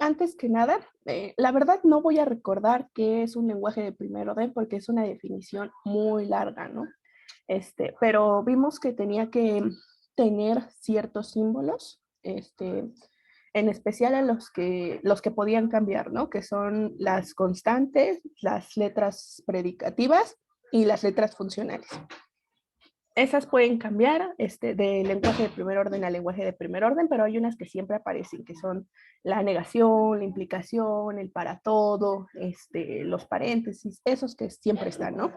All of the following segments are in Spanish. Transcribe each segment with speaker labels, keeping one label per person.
Speaker 1: antes que nada, la verdad no voy a recordar qué es un lenguaje de primer orden porque es una definición muy larga, ¿no? Pero vimos que tenía que tener ciertos símbolos, en especial a los que podían cambiar, ¿no? Que son las constantes, las letras predicativas y las letras funcionales. Esas pueden cambiar de lenguaje de primer orden a lenguaje de primer orden, pero hay unas que siempre aparecen, que son la negación, la implicación, el para todo, los paréntesis, esos que siempre están, ¿no?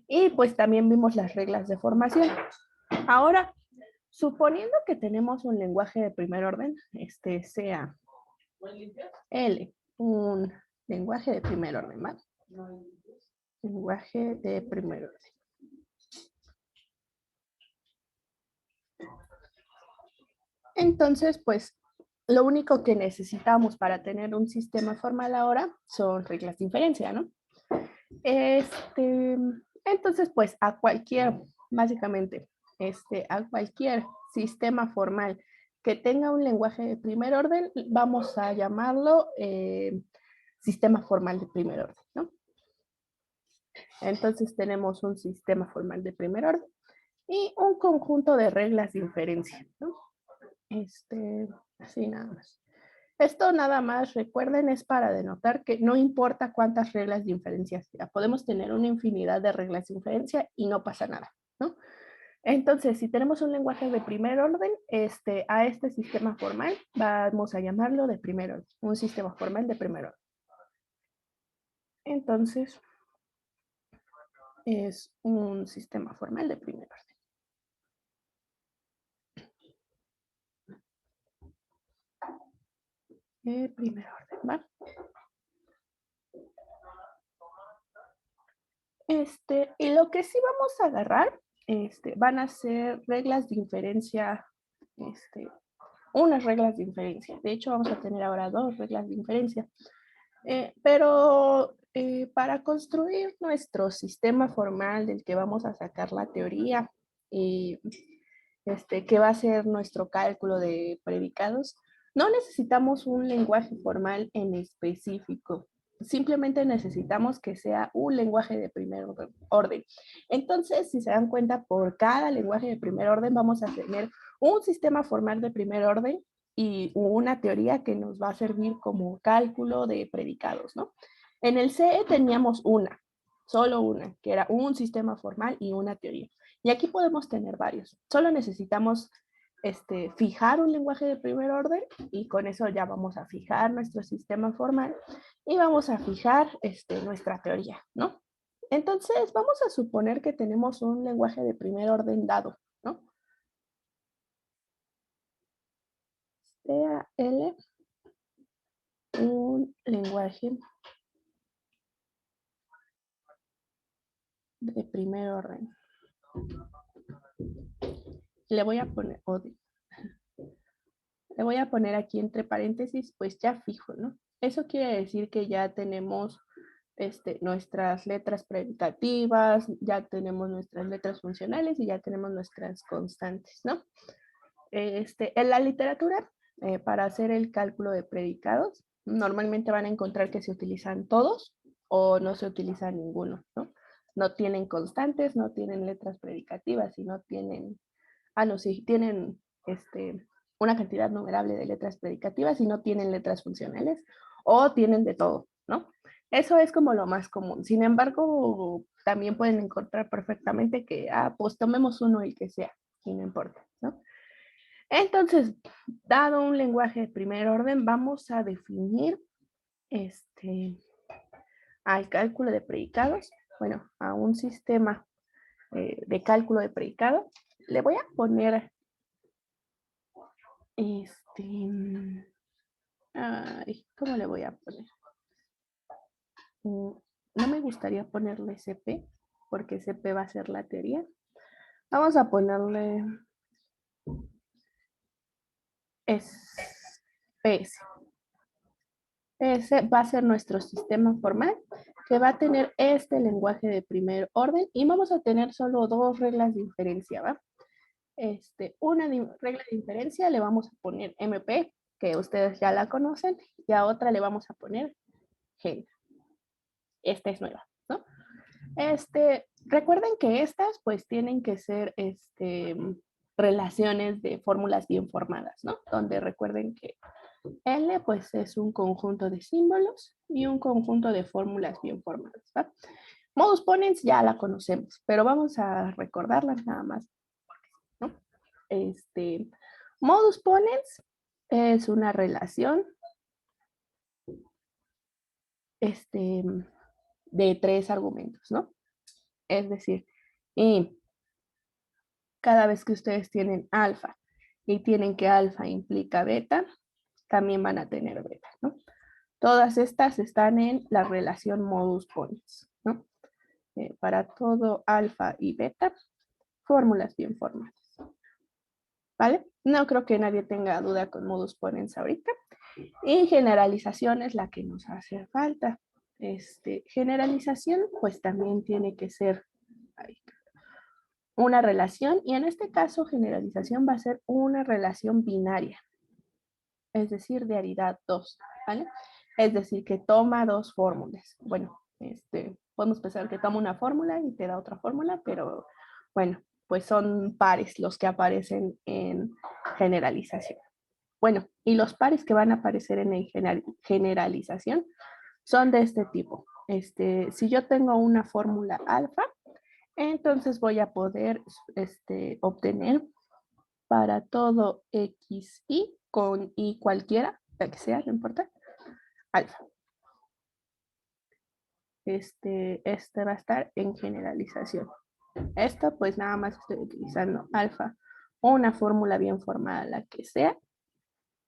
Speaker 1: Y pues también vimos las reglas de formación. Ahora, suponiendo que tenemos un lenguaje de primer orden, sea L, un lenguaje de primer orden, ¿vale? Lenguaje de primer orden. Entonces, pues, lo único que necesitamos para tener un sistema formal ahora son reglas de inferencia, ¿no? Entonces, pues, básicamente, a cualquier sistema formal que tenga un lenguaje de primer orden, vamos a llamarlo sistema formal de primer orden, ¿no? Entonces tenemos un sistema formal de primer orden y un conjunto de reglas de inferencia, ¿no? Así nada más. Esto nada más, recuerden, es para denotar que no importa cuántas reglas de inferencia sea, podemos tener una infinidad de reglas de inferencia y no pasa nada, ¿no? Entonces, si tenemos un lenguaje de primer orden, a este sistema formal vamos a llamarlo de primer orden, un sistema formal de primer orden. Entonces, es un sistema formal de primer orden. De primer orden, ¿va? Y lo que sí vamos a agarrar, van a ser reglas de inferencia, unas reglas de inferencia. De hecho, vamos a tener ahora dos reglas de inferencia. Pero para construir nuestro sistema formal del que vamos a sacar la teoría y que va a ser nuestro cálculo de predicados, no necesitamos un lenguaje formal en específico. Simplemente necesitamos que sea un lenguaje de primer orden. Entonces, si se dan cuenta, por cada lenguaje de primer orden vamos a tener un sistema formal de primer orden y una teoría que nos va a servir como cálculo de predicados, ¿no? En el CE teníamos solo una, que era un sistema formal y una teoría. Y aquí podemos tener varios. Solo necesitamos fijar un lenguaje de primer orden y con eso ya vamos a fijar nuestro sistema formal y vamos a fijar nuestra teoría, ¿no? Entonces, vamos a suponer que tenemos un lenguaje de primer orden dado, ¿no? Sea L un lenguaje de primer orden. Le voy a poner, le voy a poner aquí entre paréntesis, pues ya fijo, ¿no? Eso quiere decir que ya tenemos nuestras letras predicativas, ya tenemos nuestras letras funcionales y ya tenemos nuestras constantes, ¿no? En la literatura, para hacer el cálculo de predicados, normalmente van a encontrar que se utilizan todos o no se utiliza ninguno, ¿no? No tienen constantes, no tienen letras predicativas y no tienen, no, sí, tienen una cantidad numerable de letras predicativas y no tienen letras funcionales o tienen de todo, ¿no? Eso es como lo más común. Sin embargo, también pueden encontrar perfectamente que, pues tomemos uno el que sea, y no importa, ¿no? Entonces, dado un lenguaje de primer orden, vamos a definir al cálculo de predicados, bueno, a un sistema de cálculo de predicado. Le voy a poner ¿cómo le voy a poner? No me gustaría ponerle CP, porque CP va a ser la teoría. Vamos a ponerle SPS. Ese va a ser nuestro sistema formal que va a tener este lenguaje de primer orden y vamos a tener solo dos reglas de inferencia, ¿va? Regla de inferencia le vamos a poner MP que ustedes ya la conocen, y a otra le vamos a poner gen. Esta es nueva, ¿no? Recuerden que estas pues tienen que ser relaciones de fórmulas bien formadas, ¿no? Donde recuerden que L pues es un conjunto de símbolos y un conjunto de fórmulas bien formadas, ¿va? Modus ponens ya la conocemos, pero vamos a recordarlas nada más, ¿no? Modus ponens es una relación de 3 argumentos, ¿no? Es decir, y cada vez que ustedes tienen alfa y tienen que alfa implica beta, también van a tener beta, ¿no? Todas estas están en la relación modus ponens, ¿no? Para todo alfa y beta, fórmulas bien formadas, ¿vale? No creo que nadie tenga duda con modus ponens ahorita. Y generalización es la que nos hace falta. Generalización, pues también tiene que ser una relación, y en este caso generalización va a ser una relación binaria, es decir, de aridad 2, ¿vale? Es decir, que toma dos fórmulas. Bueno, podemos pensar que toma una fórmula y te da otra fórmula, pero bueno, pues son pares los que aparecen en generalización. Bueno, y los pares que van a aparecer en generalización son de este tipo. Si yo tengo una fórmula alfa, entonces voy a poder obtener para todo x y con y cualquiera, la que sea, no importa, alfa. Va a estar en generalización. Esto pues nada más estoy utilizando alfa, una fórmula bien formada, la que sea,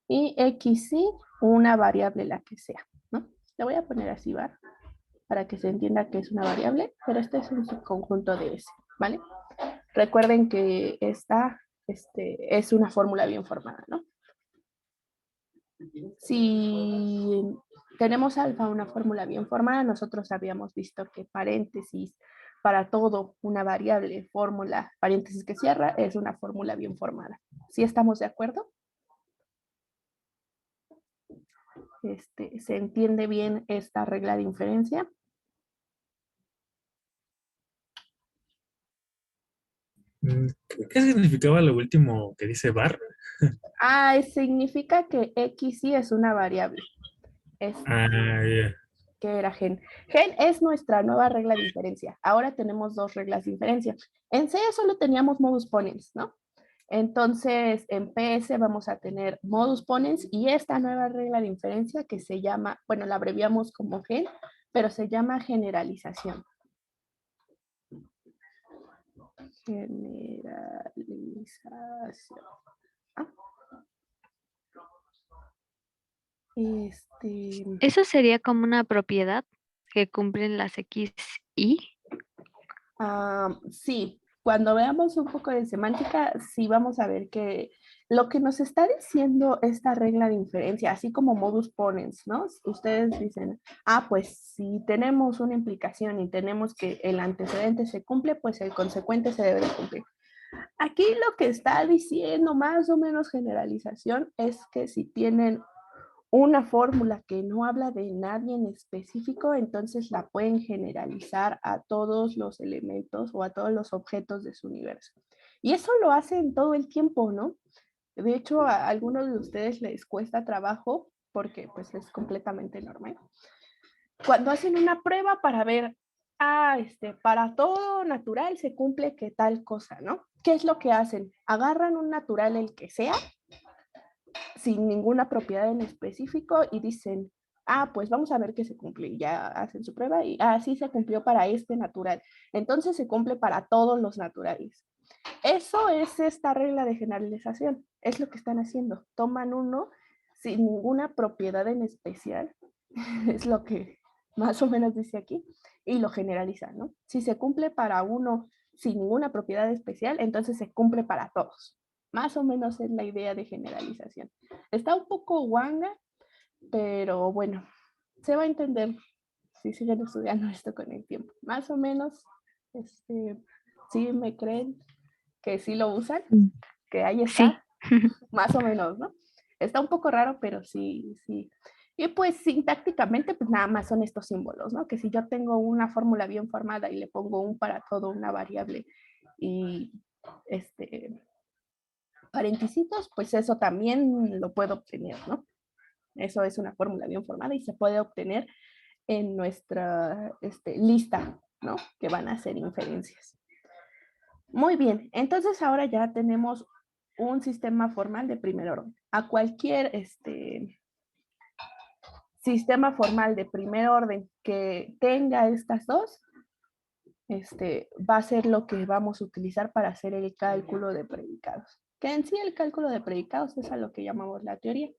Speaker 1: y x y una variable, la que sea, ¿no? Le voy a poner así, ¿va? Para que se entienda que es una variable, pero este es un subconjunto de S, ¿vale? Recuerden que esta es una fórmula bien formada, ¿no? Si tenemos alfa, una fórmula bien formada, nosotros habíamos visto que paréntesis para todo, una variable, fórmula, paréntesis que cierra, es una fórmula bien formada. ¿Sí estamos de acuerdo? ¿Se entiende bien esta regla de inferencia?
Speaker 2: ¿Qué significaba lo último que dice bar?
Speaker 1: Significa que x y es una variable.
Speaker 2: Ah, ya.
Speaker 1: Que era gen. Gen es nuestra nueva regla de inferencia. Ahora tenemos dos reglas de inferencia. En C solo teníamos modus ponens, ¿no? Entonces, en PS vamos a tener modus ponens y esta nueva regla de inferencia que se llama, bueno, la abreviamos como gen, pero se llama generalización. Generalización. Ah.
Speaker 3: Eso sería como una propiedad que cumplen las X y.
Speaker 1: Sí, cuando veamos un poco de semántica, sí vamos a ver que lo que nos está diciendo esta regla de inferencia, así como modus ponens, ¿no? Ustedes dicen, pues si tenemos una implicación y tenemos que el antecedente se cumple, pues el consecuente se debe de cumplir. Aquí lo que está diciendo más o menos generalización es que si tienen una fórmula que no habla de nadie en específico, entonces la pueden generalizar a todos los elementos o a todos los objetos de su universo. Y eso lo hacen todo el tiempo, ¿no? De hecho, a algunos de ustedes les cuesta trabajo porque pues es completamente normal. Cuando hacen una prueba para ver, para todo natural se cumple que tal cosa, ¿no? ¿Qué es lo que hacen? Agarran un natural, el que sea, sin ninguna propiedad en específico y dicen, pues vamos a ver que se cumple. Y ya hacen su prueba y, sí se cumplió para este natural. Entonces se cumple para todos los naturales. Eso es esta regla de generalización. Es lo que están haciendo. Toman uno sin ninguna propiedad en especial. Es lo que más o menos dice aquí. Y lo generalizan, ¿no? Si se cumple para uno sin ninguna propiedad especial, entonces se cumple para todos. Más o menos es la idea de generalización. Está un poco guanga, pero bueno, se va a entender si siguen estudiando esto con el tiempo. Más o menos, sí me creen que sí lo usan, que ahí
Speaker 3: Sí.
Speaker 1: está, más o menos, ¿no? Está un poco raro, pero sí, sí. Y pues sintácticamente, pues nada más son estos símbolos, ¿no? Que si yo tengo una fórmula bien formada y le pongo un para todo, una variable y paréntesis, pues eso también lo puedo obtener, ¿no? Eso es una fórmula bien formada y se puede obtener en nuestra lista, ¿no? Que van a ser inferencias. Muy bien, entonces ahora ya tenemos un sistema formal de primer orden. A cualquier sistema formal de primer orden que tenga estas dos, va a ser lo que vamos a utilizar para hacer el cálculo de predicados. Que en sí el cálculo de predicados es a lo que llamamos la teoría.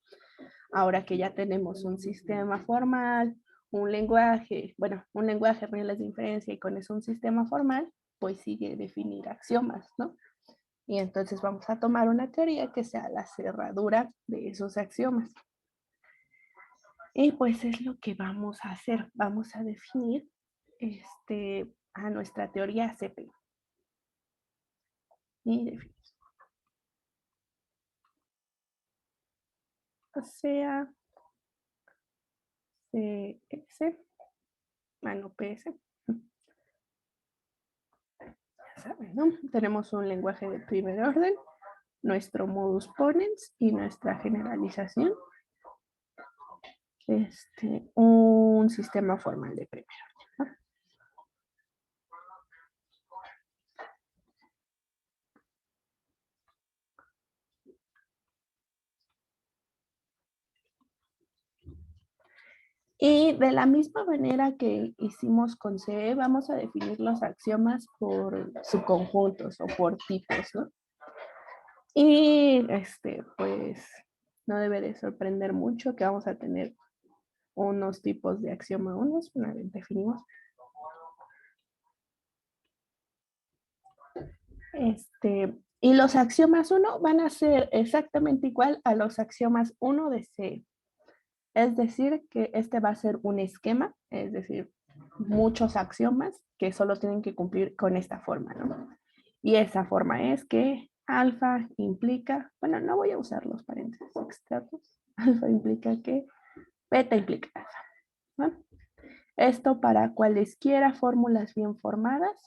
Speaker 1: Ahora que ya tenemos un sistema formal, un lenguaje, bueno, un lenguaje, reglas de inferencia y con eso un sistema formal, pues sigue definir axiomas, ¿no? Y entonces vamos a tomar una teoría que sea la cerradura de esos axiomas. Y pues es lo que vamos a hacer. Vamos a definir a nuestra teoría CP. Y definir. O sea, CS, PS. Ya saben, ¿no? Tenemos un lenguaje de primer orden, nuestro modus ponens y nuestra generalización. Un sistema formal de primer orden, ¿no? Y de la misma manera que hicimos con CE, vamos a definir los axiomas por subconjuntos o por tipos, ¿no? Y pues no debe de sorprender mucho que vamos a tener unos tipos de axioma unos, una vez definimos. Y los axiomas 1 van a ser exactamente igual a los axiomas 1 de C. Es decir, que este va a ser un esquema, es decir, muchos axiomas que solo tienen que cumplir con esta forma, ¿no? Y esa forma es que alfa implica, bueno, no voy a usar los paréntesis externos, alfa implica que beta implica alfa, ¿no? Esto para cualesquiera fórmulas bien formadas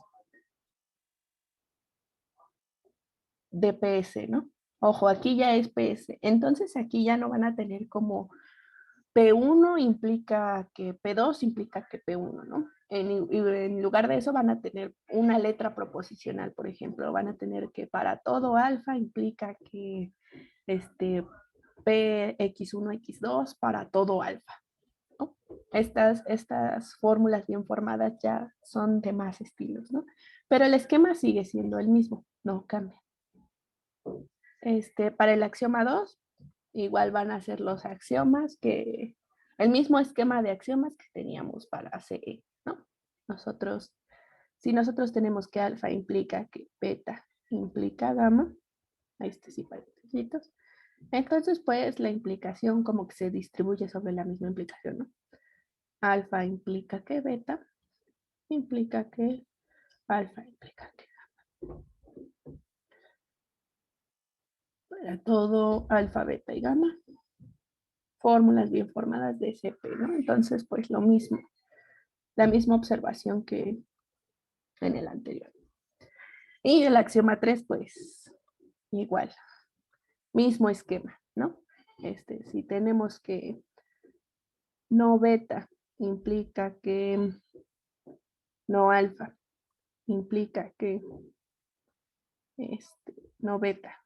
Speaker 1: de PS, ¿no? Ojo, aquí ya es PS. Entonces aquí ya no van a tener como P1 implica que P2 implica que P1, ¿no? En lugar de eso van a tener una letra proposicional, por ejemplo. Van a tener que para todo alfa implica que PX1, X2 para todo alfa, ¿no? Estas fórmulas bien formadas ya son de más estilos, ¿no? Pero el esquema sigue siendo el mismo, no cambia. Para el axioma 2, igual van a ser los axiomas que, el mismo esquema de axiomas que teníamos para CE, ¿no? Si nosotros tenemos que alfa implica que beta implica gamma, ahí sí paréntesis, entonces pues la implicación como que se distribuye sobre la misma implicación, ¿no? Alfa implica que beta implica que alfa implica que gamma. Para todo alfa, beta y gamma, fórmulas bien formadas de CP, ¿no? Entonces, pues lo mismo, la misma observación que en el anterior. Y el axioma 3, pues igual, mismo esquema, ¿no? Si tenemos que no beta implica que no alfa, implica que no beta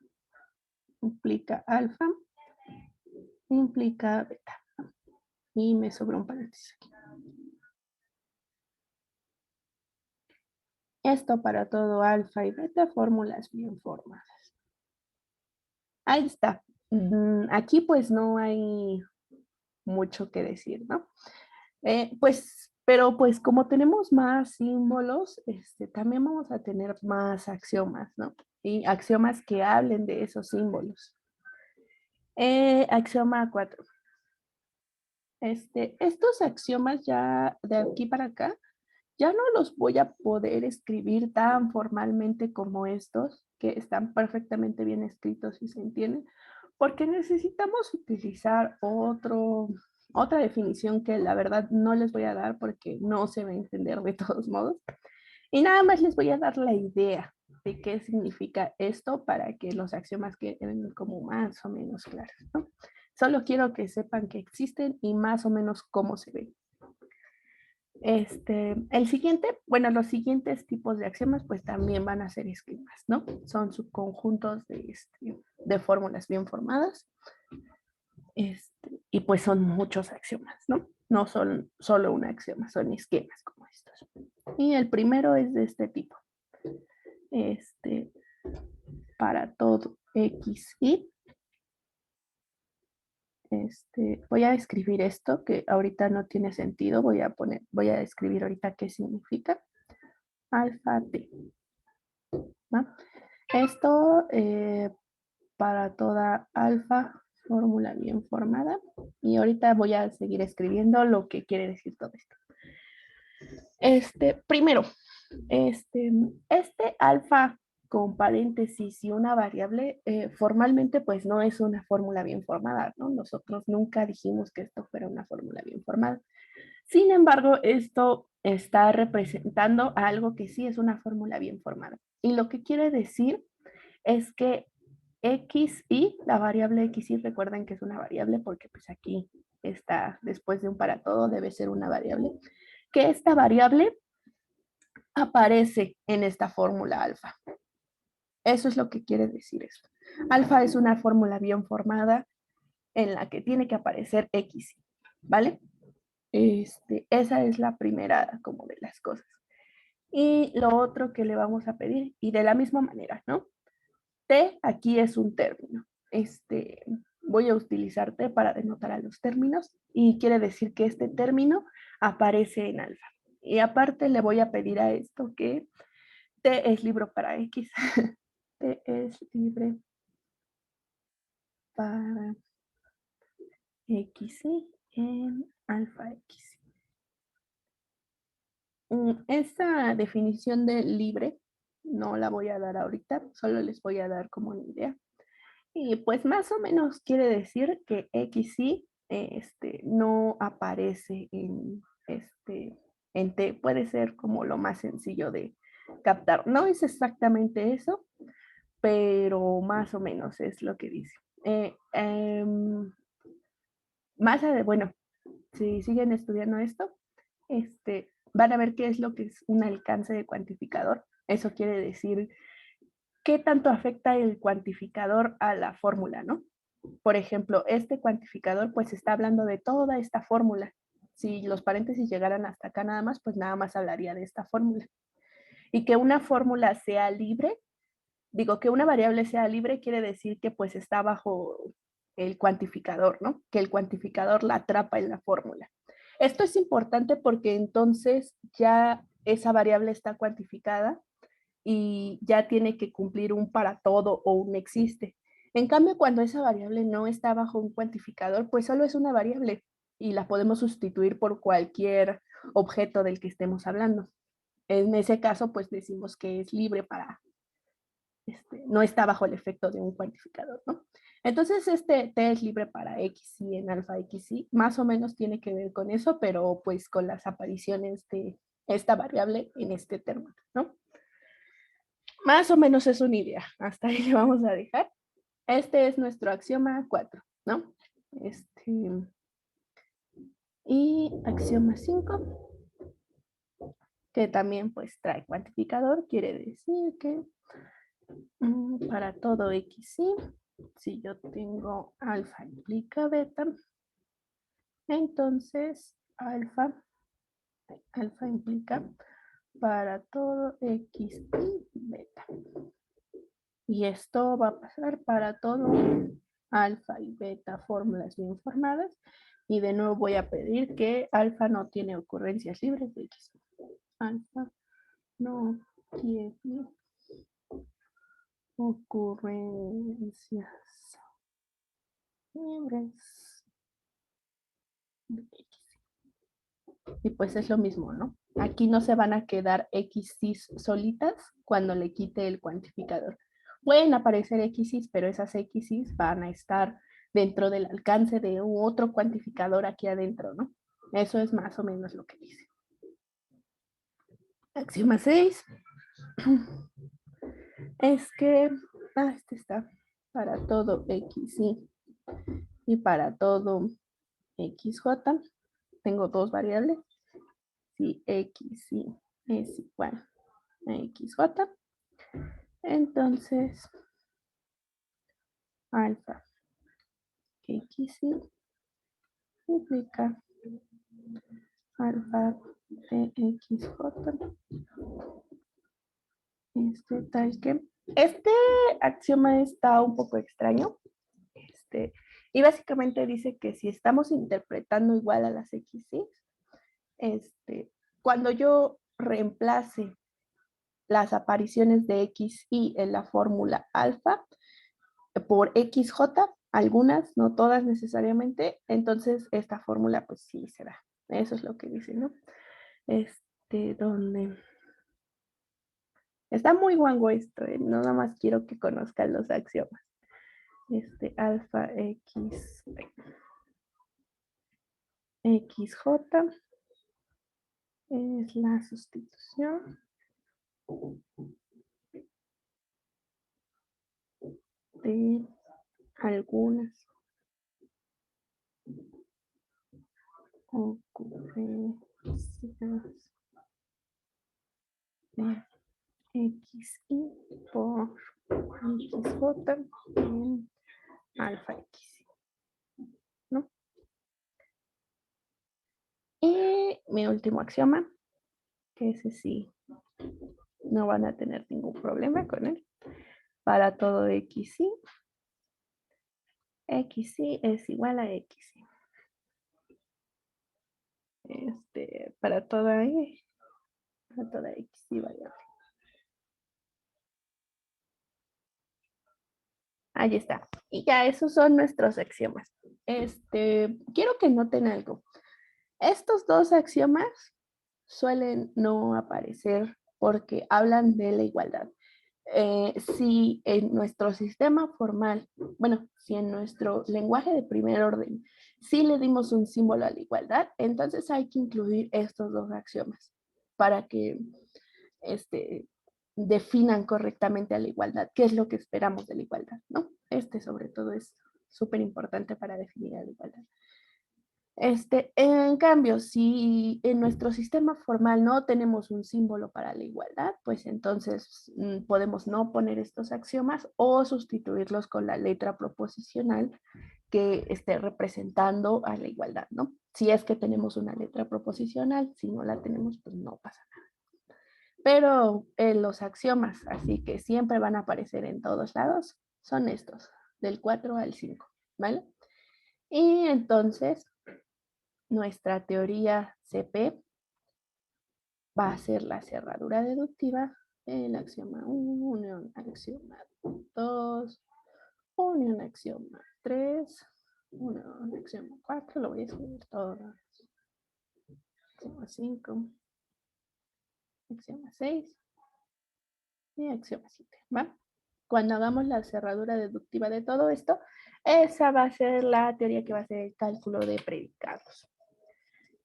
Speaker 1: implica alfa, implica beta. Y me sobra un paréntesis aquí. Esto para todo alfa y beta, fórmulas bien formadas. Ahí está. Aquí pues no hay mucho que decir, ¿no? Pero pues como tenemos más símbolos, también vamos a tener más axiomas, ¿no? Y axiomas que hablen de esos símbolos. Axioma 4. Estos axiomas ya de aquí para acá, ya no los voy a poder escribir tan formalmente como estos, que están perfectamente bien escritos y se entienden, Porque necesitamos utilizar otra definición que la verdad no les voy a dar porque no se va a entender de todos modos. Y nada más les voy a dar la idea de qué significa esto para que los axiomas queden como más o menos claros, ¿no? Solo quiero que sepan que existen y más o menos cómo se ven. El siguiente, bueno, los siguientes tipos de axiomas pues también van a ser esquemas, ¿no? Son subconjuntos de fórmulas bien formadas. Y pues son muchos axiomas, ¿no? No son solo un axioma, son esquemas como estos. Y el primero es de este tipo. Para todo x, y voy a escribir esto que ahorita no tiene sentido, voy a escribir ahorita qué significa alfa t, ¿va? Esto para toda alfa, fórmula bien formada, y ahorita voy a seguir escribiendo lo que quiere decir todo esto. Primero, este alfa con paréntesis y una variable, formalmente pues no es una fórmula bien formada, ¿no? Nosotros nunca dijimos que esto fuera una fórmula bien formada. Sin embargo, esto está representando algo que sí es una fórmula bien formada. Y lo que quiere decir es que xy, la variable xy, recuerden que es una variable porque pues aquí está después de un para todo, debe ser una variable, que esta variable aparece en esta fórmula alfa. Eso es lo que quiere decir esto. Alfa es una fórmula bien formada en la que tiene que aparecer x, ¿vale? Esa es la primera como de las cosas. Y lo otro que le vamos a pedir, y de la misma manera, ¿no? T aquí es un término. Voy a utilizar T para denotar a los términos y quiere decir que este término aparece en alfa. Y aparte le voy a pedir a esto que T es libre para X. T es libre para X en alfa X. Esta definición de libre no la voy a dar ahorita, solo les voy a dar como una idea. Y pues más o menos quiere decir que XY no aparece en T. Puede ser como lo más sencillo de captar. No es exactamente eso, pero más o menos es lo que dice. Bueno, si siguen estudiando esto, van a ver qué es lo que es un alcance de cuantificador. Eso quiere decir qué tanto afecta el cuantificador a la fórmula, ¿no? Por ejemplo, este cuantificador pues está hablando de toda esta fórmula. Si los paréntesis llegaran hasta acá nada más, pues nada más hablaría de esta fórmula. Y que una fórmula sea libre, digo que una variable sea libre quiere decir que pues está bajo el cuantificador, ¿no? Que el cuantificador la atrapa en la fórmula. Esto es importante porque entonces ya esa variable está cuantificada y ya tiene que cumplir un para todo o un existe. En cambio, cuando esa variable no está bajo un cuantificador, pues solo es una variable y la podemos sustituir por cualquier objeto del que estemos hablando. En ese caso, pues decimos que es libre para, no está bajo el efecto de un cuantificador, ¿no? Entonces, T es libre para X y en alfa X y más o menos tiene que ver con eso, pero pues con las apariciones de esta variable en este término, ¿no? Más o menos es una idea. Hasta ahí le vamos a dejar. Este es nuestro axioma 4, ¿no? Y axioma 5, que también pues trae cuantificador, quiere decir que para todo x y, si yo tengo alfa implica beta, entonces alfa implica para todo x y beta. Y esto va a pasar para todo alfa y beta fórmulas bien formadas. Y de nuevo voy a pedir que alfa no tiene ocurrencias libres de X. Alfa no tiene ocurrencias libres de X. Y pues es lo mismo, ¿no? Aquí no se van a quedar X solitas cuando le quite el cuantificador. Pueden aparecer XYs, pero esas XYs van a estar dentro del alcance de otro cuantificador aquí adentro, ¿no? Eso es más o menos lo que dice. Axioma 6 es que, este está para todo XY y para todo XJ. Tengo dos variables. Si XY es igual a XJ, entonces alfa XY implica alfa de XJ. Tal que este axioma está un poco extraño. Y básicamente dice que si estamos interpretando igual a las XY, cuando yo reemplace las apariciones de XY en la fórmula alfa por XJ, algunas, no todas necesariamente, entonces esta fórmula pues sí se da. Eso es lo que dice, ¿no? Donde está muy guango esto, no nada más quiero que conozcan los axiomas. Alfa X XJ es la sustitución de algunas ocurrencias de XY por XJ en alfa X, ¿no? Y mi último axioma, que ese sí no van a tener ningún problema con él. Para todo XY, XY es igual a XY. Para toda XY variable. Ahí está. Y ya esos son nuestros axiomas. Quiero que noten algo. Estos dos axiomas suelen no aparecer porque hablan de la igualdad. Si en nuestro sistema formal, bueno, si en nuestro lenguaje de primer orden, sí le dimos un símbolo a la igualdad, entonces hay que incluir estos dos axiomas para que definan correctamente a la igualdad, qué es lo que esperamos de la igualdad, ¿no? Sobre todo es súper importante para definir a la igualdad. En cambio, si en nuestro sistema formal no tenemos un símbolo para la igualdad, pues entonces podemos no poner estos axiomas o sustituirlos con la letra proposicional que esté representando a la igualdad, ¿no? Si es que tenemos una letra proposicional, si no la tenemos, pues no pasa nada. Pero los axiomas, así que siempre van a aparecer en todos lados, son estos, del 4 al 5, ¿vale? Y entonces, nuestra teoría CP va a ser la cerradura deductiva, el axioma 1, unión axioma 2, unión axioma 3, unión axioma 4, lo voy a escribir todo. Axioma 5, axioma 6 y axioma 7, ¿va? Cuando hagamos la cerradura deductiva de todo esto, esa va a ser la teoría que va a ser el cálculo de predicados.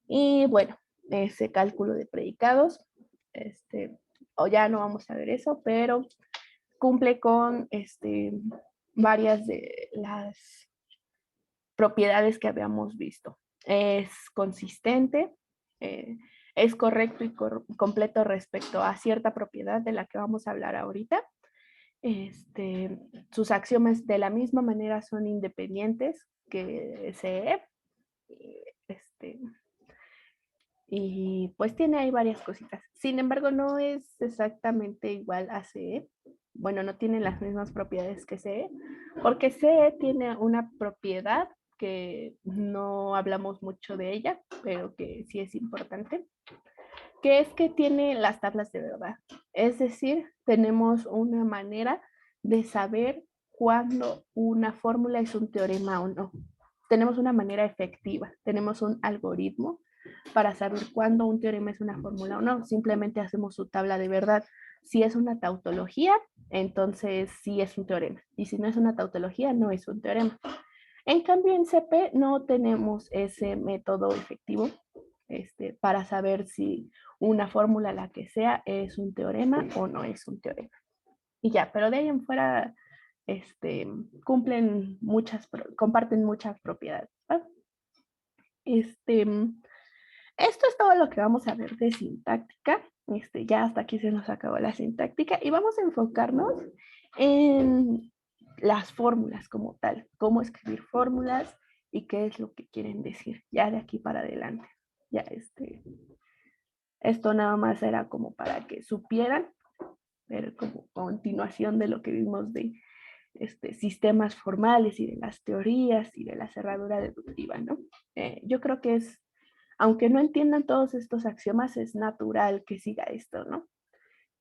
Speaker 1: Y bueno, ese cálculo de predicados, o ya no vamos a ver eso, pero cumple con varias de las propiedades que habíamos visto. Es consistente, es correcto y completo respecto a cierta propiedad de la que vamos a hablar ahorita. Sus axiomas de la misma manera son independientes que CE. Y pues tiene ahí varias cositas. Sin embargo, no es exactamente igual a CE. Bueno, no tiene las mismas propiedades que CE, porque CE tiene una propiedad que no hablamos mucho de ella, pero que sí es importante, que es que tiene las tablas de verdad. Es decir, tenemos una manera de saber cuándo una fórmula es un teorema o no. Tenemos una manera efectiva, tenemos un algoritmo para saber cuándo un teorema es una fórmula o no. Simplemente hacemos su tabla de verdad. Si es una tautología, Entonces, sí es un teorema. Y si no es una tautología, no es un teorema. En cambio, en CP no tenemos ese método efectivo para saber si una fórmula, la que sea, es un teorema o no es un teorema. Y ya, pero de ahí en fuera comparten muchas propiedades. ¿Va? Esto es todo lo que vamos a ver de sintáctica. Ya hasta aquí se nos acabó la sintáctica y vamos a enfocarnos en las fórmulas como tal, cómo escribir fórmulas y qué es lo que quieren decir ya de aquí para adelante. Ya esto nada más era como para que supieran, pero como continuación de lo que vimos de sistemas formales y de las teorías y de la cerradura deductiva, ¿no? Yo creo que aunque no entiendan todos estos axiomas, es natural que siga esto, ¿no?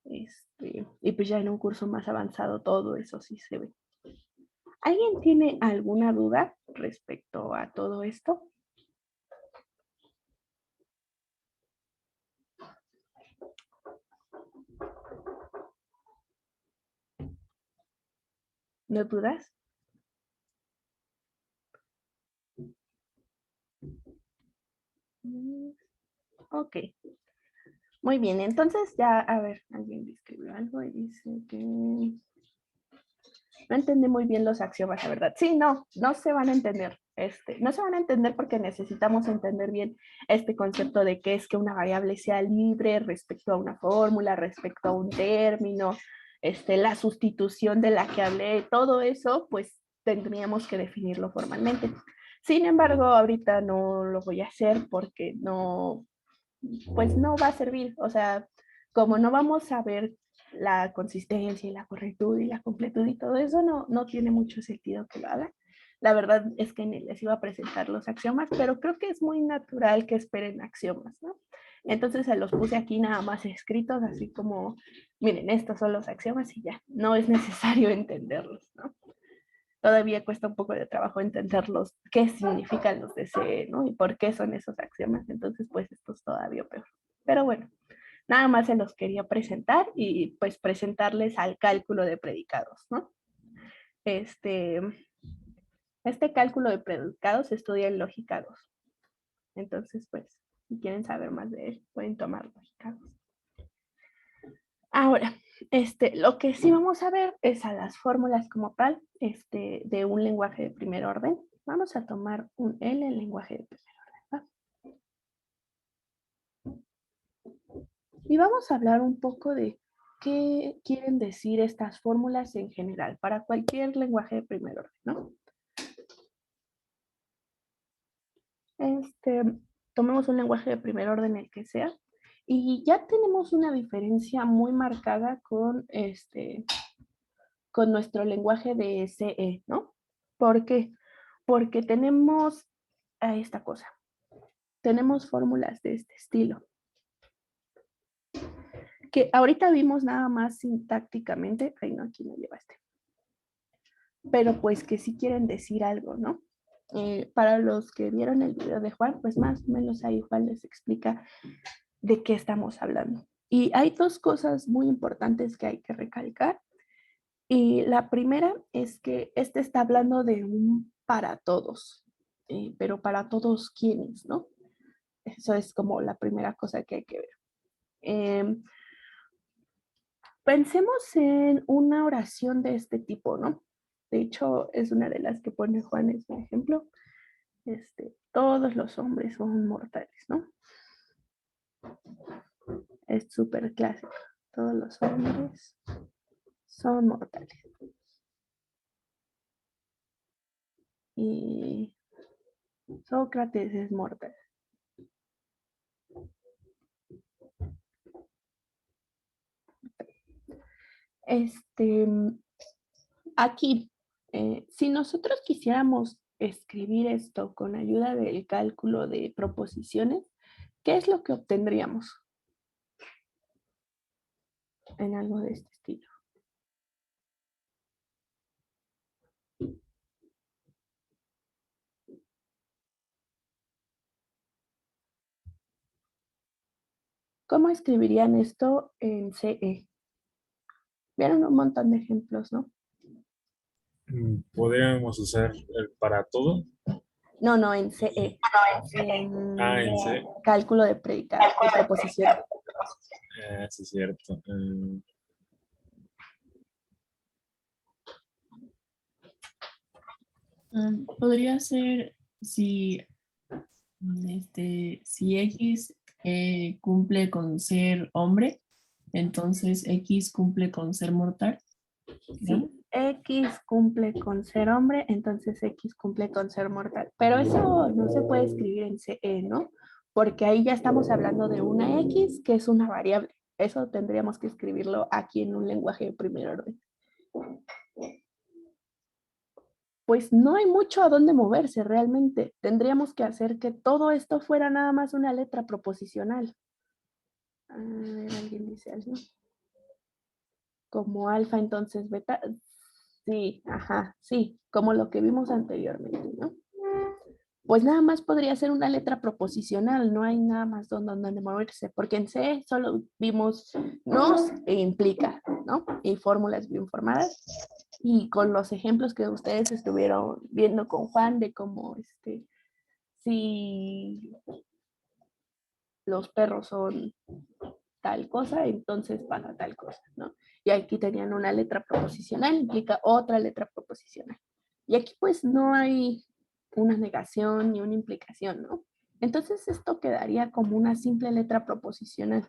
Speaker 1: Y pues ya en un curso más avanzado todo eso sí se ve. ¿Alguien tiene alguna duda respecto a todo esto? ¿No dudas? Ok. Muy bien, entonces ya, a ver, alguien escribió algo y dice que no entendí muy bien los axiomas, la verdad. Sí, no se van a entender. No se van a entender porque necesitamos entender bien este concepto de qué es que una variable sea libre respecto a una fórmula, respecto a un término, la sustitución de la que hablé, todo eso, pues tendríamos que definirlo formalmente. Sin embargo, ahorita no lo voy a hacer porque no, pues no va a servir. O sea, como no vamos a ver la consistencia y la correctud y la completud y todo eso, no tiene mucho sentido que lo haga. La verdad es que les iba a presentar los axiomas, pero creo que es muy natural que esperen axiomas, ¿no? Entonces se los puse aquí nada más escritos, así como, miren, estos son los axiomas y ya, no es necesario entenderlos, ¿no? Todavía cuesta un poco de trabajo entenderlos, qué significan los DCE, ¿no? Y por qué son esos axiomas, entonces pues esto es todavía peor. Pero bueno, nada más se los quería presentar y pues presentarles al cálculo de predicados, ¿no? Este, este cálculo de predicados se estudia en lógica 2. Entonces, pues, si quieren saber más de él, pueden tomar lógica 2. Ahora, lo que sí vamos a ver es a las fórmulas como tal, de un lenguaje de primer orden. Vamos a tomar un L en lenguaje de primer orden, ¿va? Y vamos a hablar un poco de qué quieren decir estas fórmulas en general para cualquier lenguaje de primer orden, ¿no? Este, tomemos un lenguaje de primer orden, el que sea, y ya tenemos una diferencia muy marcada con nuestro lenguaje de CE, ¿no? ¿Por qué? Porque tenemos esta cosa, tenemos fórmulas de este estilo, que ahorita vimos nada más sintácticamente, ay no, aquí me llevaste, pero pues que sí quieren decir algo, ¿no? Para los que vieron el video de Juan, pues más o menos ahí Juan les explica de qué estamos hablando. Y hay dos cosas muy importantes que hay que recalcar. Y la primera es que está hablando de un para todos, pero para todos quienes, ¿no? Eso es como la primera cosa que hay que ver. Pensemos en una oración de este tipo, ¿no? De hecho, es una de las que pone Juan es un ejemplo. Todos los hombres son mortales, ¿no? Es súper clásico. Todos los hombres son mortales. Y Sócrates es mortal. Este, aquí, si nosotros quisiéramos escribir esto con ayuda del cálculo de proposiciones, ¿qué es lo que obtendríamos en algo de este estilo? ¿Cómo escribirían esto en CE? Vieron un montón de ejemplos, ¿no?
Speaker 2: Podríamos usar el para todo.
Speaker 1: No, no, en CE, en
Speaker 2: En C.
Speaker 1: cálculo de predicados, de preposición.
Speaker 2: Sí, es cierto.
Speaker 4: Podría ser si, si X cumple con ser hombre, entonces X cumple con ser mortal. ¿No?
Speaker 1: Si X cumple con ser hombre, entonces X cumple con ser mortal. Pero eso no se puede escribir en CE, ¿no? Porque ahí ya estamos hablando de una X que es una variable. Eso tendríamos que escribirlo aquí en un lenguaje de primer orden. Pues no hay mucho a dónde moverse realmente. Tendríamos que hacer que todo esto fuera nada más una letra proposicional. A ver, alguien dice algo. Como alfa, entonces beta. Sí, ajá, sí, como lo que vimos anteriormente, ¿no? Pues nada más podría ser una letra proposicional, no hay nada más donde moverse, porque en C solo vimos nos e implica, ¿no? Y fórmulas bien formadas. Y con los ejemplos que ustedes estuvieron viendo con Juan de cómo, si los perros son tal cosa, entonces pasa tal cosa, ¿no? Y aquí tenían una letra proposicional, implica otra letra proposicional. Y aquí pues no hay una negación ni una implicación, ¿no? Entonces esto quedaría como una simple letra proposicional.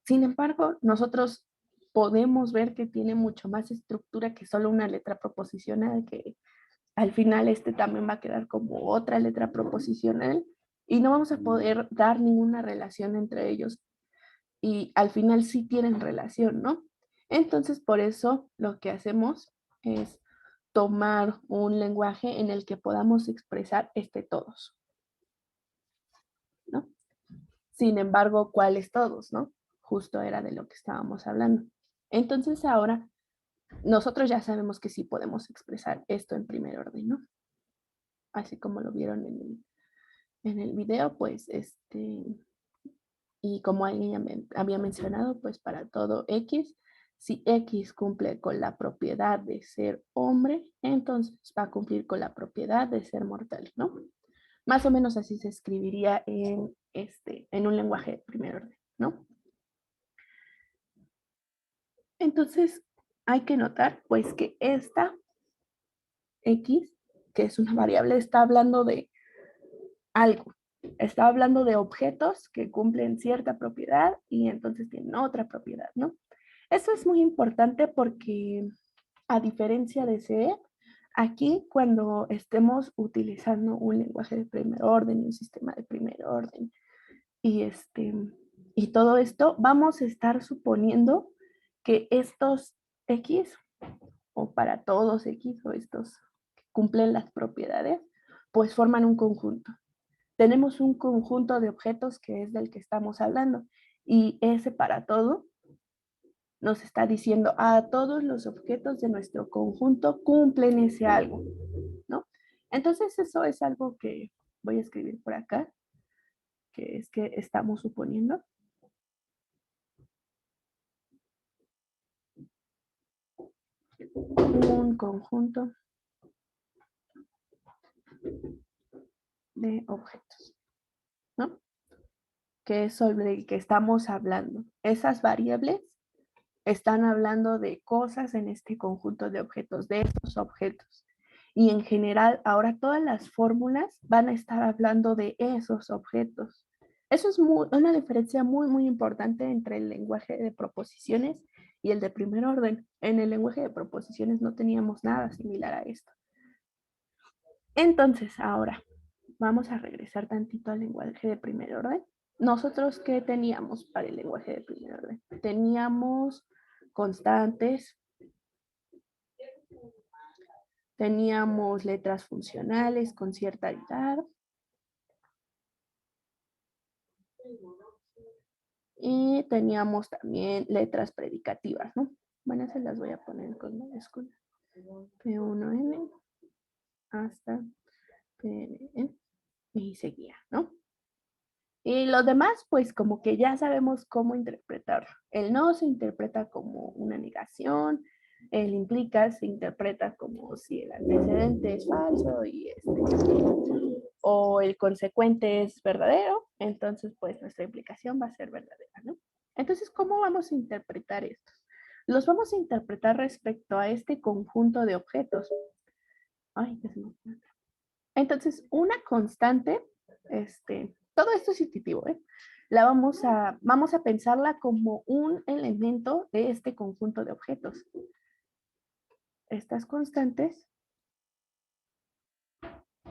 Speaker 1: Sin embargo, nosotros podemos ver que tiene mucho más estructura que solo una letra proposicional, que al final este también va a quedar como otra letra proposicional y no vamos a poder dar ninguna relación entre ellos y al final sí tienen relación, ¿no? Entonces, por eso lo que hacemos es tomar un lenguaje en el que podamos expresar todos, ¿no? Sin embargo, ¿cuáles todos, no? Justo era de lo que estábamos hablando. Entonces, ahora nosotros ya sabemos que sí podemos expresar esto en primer orden, ¿no? Así como lo vieron en el video, pues y como alguien había mencionado, pues para todo X, si X cumple con la propiedad de ser hombre, entonces va a cumplir con la propiedad de ser mortal, ¿no? Más o menos así se escribiría en un lenguaje de primer orden, ¿no? Entonces, hay que notar, pues, que esta X, que es una variable, está hablando de algo. Está hablando de objetos que cumplen cierta propiedad y entonces tienen otra propiedad, ¿no? Eso es muy importante porque a diferencia de C, aquí cuando estemos utilizando un lenguaje de primer orden, un sistema de primer orden y, y todo esto, vamos a estar suponiendo que estos X o para todos X o estos que cumplen las propiedades, pues forman un conjunto. Tenemos un conjunto de objetos que es del que estamos hablando y ese para todo nos está diciendo a todos los objetos de nuestro conjunto cumplen ese algo, ¿no? Entonces eso es algo que voy a escribir por acá, que es que estamos suponiendo. Un conjunto de objetos, ¿no? Que es sobre el que estamos hablando. Esas variables están hablando de cosas en este conjunto de objetos, de estos objetos. Y en general, ahora todas las fórmulas van a estar hablando de esos objetos. Eso es una diferencia muy, muy importante entre el lenguaje de proposiciones y el de primer orden. En el lenguaje de proposiciones no teníamos nada similar a esto. Entonces, ahora vamos a regresar tantito al lenguaje de primer orden. Nosotros, ¿qué teníamos para el lenguaje de primer orden? Teníamos constantes, teníamos letras funcionales con cierta edad y teníamos también letras predicativas, ¿no? Bueno, se las voy a poner con mayúscula. P1N hasta PNN y seguía, ¿no? Y lo demás, pues como que ya sabemos cómo interpretarlo. El no se interpreta como una negación, el implica se interpreta como si el antecedente es falso y o el consecuente es verdadero, entonces pues nuestra implicación va a ser verdadera, ¿no? Entonces, ¿cómo vamos a interpretar esto? Los vamos a interpretar respecto a este conjunto de objetos. Ay, qué se me fue. Entonces, una constante, todo esto es intuitivo, ¿eh? Vamos a pensarla como un elemento de este conjunto de objetos. Estas constantes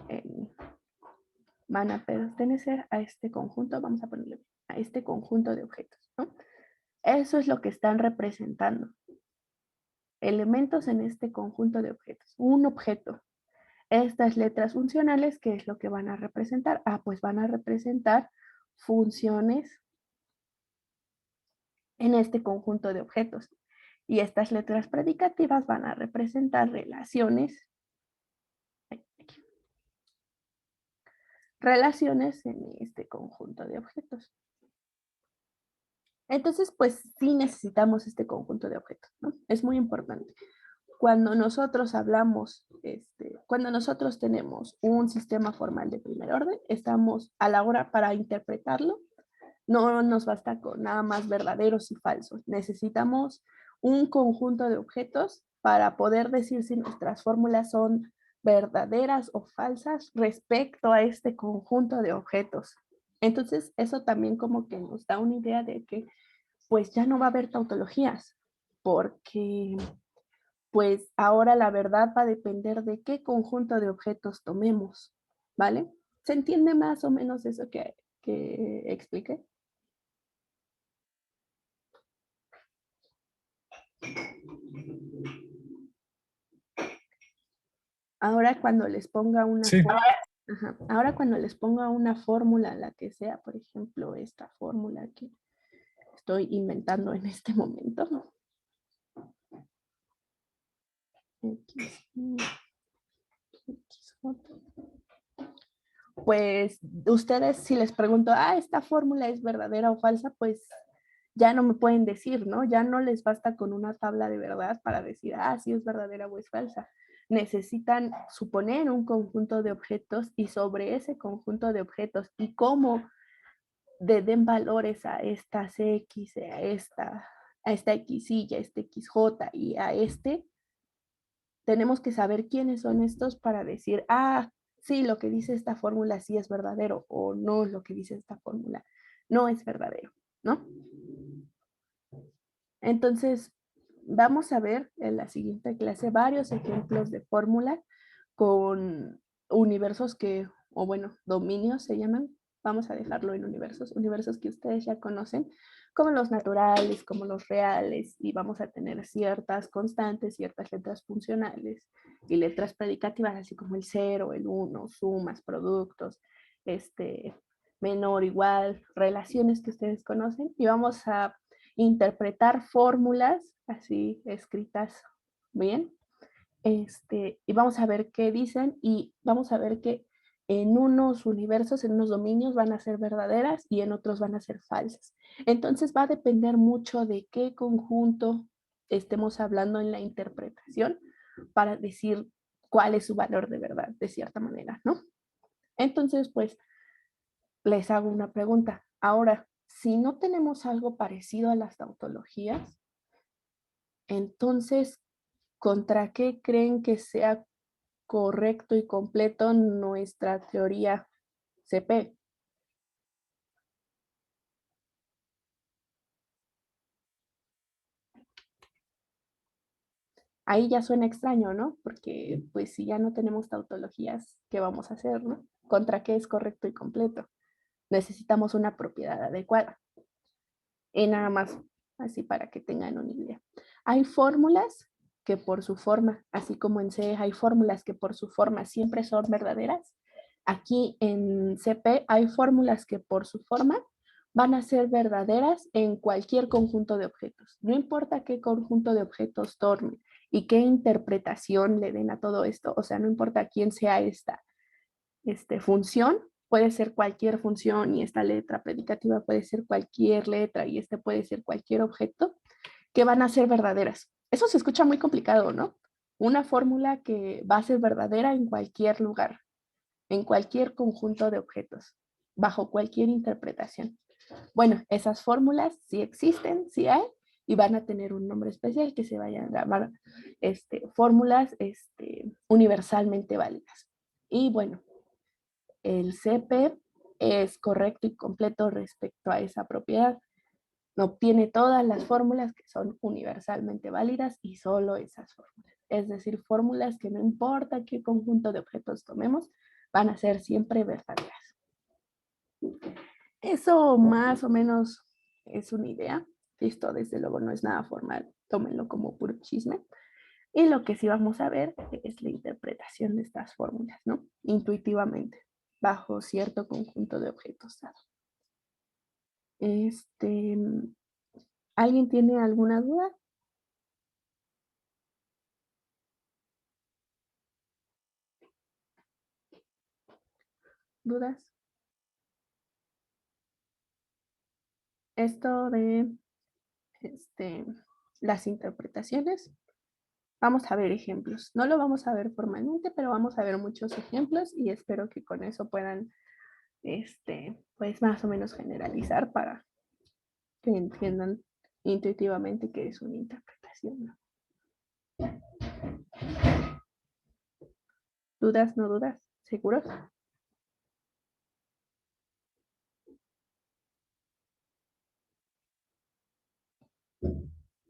Speaker 1: eh, van a pertenecer a este conjunto, vamos a ponerle a este conjunto de objetos, ¿no? Eso es lo que están representando. Elementos en este conjunto de objetos. Un objeto. Estas letras funcionales, ¿qué es lo que van a representar? Ah, pues van a representar funciones en este conjunto de objetos. Y estas letras predicativas van a representar relaciones, relaciones en este conjunto de objetos. Entonces, pues sí necesitamos este conjunto de objetos, ¿no? Es muy importante. Cuando nosotros hablamos, cuando nosotros tenemos un sistema formal de primer orden, estamos a la hora para interpretarlo, no nos basta con nada más verdaderos y falsos. Necesitamos un conjunto de objetos para poder decir si nuestras fórmulas son verdaderas o falsas respecto a este conjunto de objetos. Entonces, eso también como que nos da una idea de que pues ya no va a haber tautologías, porque pues ahora la verdad va a depender de qué conjunto de objetos tomemos, ¿vale? ¿Se entiende más o menos eso que expliqué? Ahora cuando les ponga una
Speaker 2: Sí,
Speaker 1: ahora cuando les ponga una fórmula, la que sea, por ejemplo, esta fórmula que estoy inventando en este momento, ¿no? X, X, J. Pues ustedes si les pregunto, esta fórmula es verdadera o falsa, pues ya no me pueden decir, ¿no? Ya no les basta con una tabla de verdad para decir, si es verdadera o es falsa. Necesitan suponer un conjunto de objetos y sobre ese conjunto de objetos y cómo den valores a estas X, a esta X y a este XJ y a tenemos que saber quiénes son estos para decir, sí, lo que dice esta fórmula sí es verdadero o no, lo que dice esta fórmula no es verdadero, ¿no? Entonces, vamos a ver en la siguiente clase varios ejemplos de fórmula con universos o bueno, dominios se llaman. Vamos a dejarlo en universos que ustedes ya conocen, como los naturales, como los reales, y vamos a tener ciertas constantes, ciertas letras funcionales y letras predicativas, así como el cero, el uno, sumas, productos, menor, igual, relaciones que ustedes conocen, y vamos a interpretar fórmulas así escritas bien, y vamos a ver qué dicen y vamos a ver que en unos universos, en unos dominios van a ser verdaderas y en otros van a ser falsas. Entonces va a depender mucho de qué conjunto estemos hablando en la interpretación para decir cuál es su valor de verdad, de cierta manera, ¿no? Entonces, pues, les hago una pregunta. Ahora, si no tenemos algo parecido a las tautologías, entonces, ¿contra qué creen que sea correcto y completo nuestra teoría CP? Ahí ya suena extraño, ¿no? Porque pues si ya no tenemos tautologías, ¿qué vamos a hacer, no? ¿Contra qué es correcto y completo? Necesitamos una propiedad adecuada. Y nada más, así para que tengan una idea. Hay fórmulas que por su forma, así como en C hay fórmulas que por su forma siempre son verdaderas. Aquí en CP hay fórmulas que por su forma van a ser verdaderas en cualquier conjunto de objetos. No importa qué conjunto de objetos tomen y qué interpretación le den a todo esto, o sea, no importa quién sea esta función, puede ser cualquier función y esta letra predicativa puede ser cualquier letra y este puede ser cualquier objeto, que van a ser verdaderas. Eso se escucha muy complicado, ¿no? Una fórmula que va a ser verdadera en cualquier lugar, en cualquier conjunto de objetos, bajo cualquier interpretación. Bueno, esas fórmulas sí existen, sí hay, y van a tener un nombre especial que se vayan a llamar fórmulas universalmente válidas. Y bueno, el CP es correcto y completo respecto a esa propiedad. Obtiene todas las fórmulas que son universalmente válidas y solo esas fórmulas. Es decir, fórmulas que no importa qué conjunto de objetos tomemos, van a ser siempre verdaderas. Eso más o menos es una idea. Esto desde luego no es nada formal, tómenlo como puro chisme. Y lo que sí vamos a ver es la interpretación de estas fórmulas, ¿no? Intuitivamente, bajo cierto conjunto de objetos dados. ¿Alguien tiene alguna duda? ¿Dudas? Esto de las interpretaciones, vamos a ver ejemplos. No lo vamos a ver formalmente, pero vamos a ver muchos ejemplos y espero que con eso puedan, pues más o menos generalizar para que entiendan intuitivamente qué es una interpretación, ¿no? ¿Dudas, no dudas? ¿Seguros?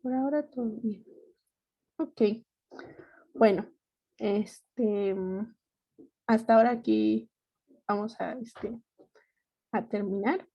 Speaker 1: Por ahora todo bien. Ok. Bueno, hasta ahora aquí vamos a terminar.